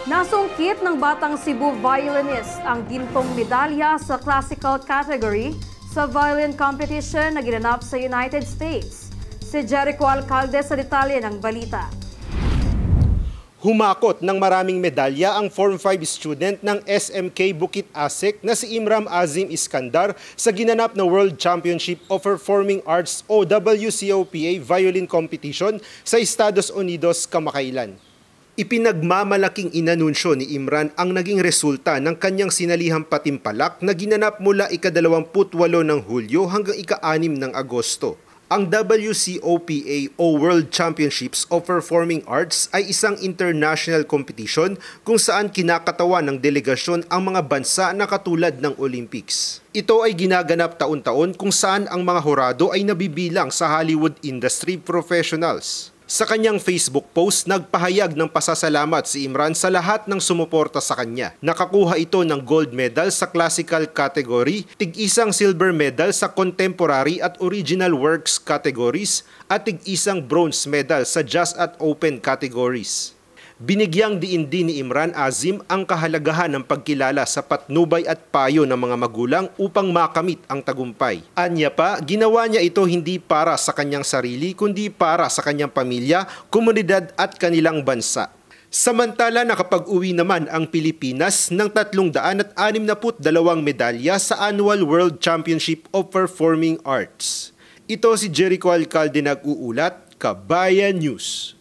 Nasungkit ng Batang Cebu violinist ang gintong medalya sa classical category sa violin competition na ginanap sa United States. Si Jericho Alcalde sa detalye ng balita. Humakot ng maraming medalya ang Form 5 student ng SMK Bukit Asik na si Imram Azim Iskandar sa ginanap na World Championship of Performing Arts o WCOPA Violin Competition sa Estados Unidos kamakailan. Ipinagmamalaking inanunsyo ni Imran ang naging resulta ng kanyang sinalihang patimpalak na ginanap mula ika-28 ng Hulyo hanggang ika-6 ng Agosto. Ang WCOPA o World Championships of Performing Arts ay isang international competition kung saan kinakatawan ng delegasyon ang mga bansa na katulad ng Olympics. Ito ay ginaganap taon-taon kung saan ang mga hurado ay nabibilang sa Hollywood industry professionals. Sa kanyang Facebook post, nagpahayag ng pasasalamat si Imran sa lahat ng sumuporta sa kanya. Nakakuha ito ng gold medal sa classical category, tig-isang silver medal sa contemporary at original works categories, at tig-isang bronze medal sa jazz at open categories. Binigyang diin din ni Imran Azim ang kahalagahan ng pagkilala sa patnubay at payo ng mga magulang upang makamit ang tagumpay. Anya pa, ginawa niya ito hindi para sa kanyang sarili kundi para sa kanyang pamilya, komunidad at kanilang bansa. Samantala, nakapag-uwi naman ang Pilipinas ng 362 medalya sa Annual World Championship of Performing Arts. Ito si Jericho Alcalde nag-uulat, Kabayan News.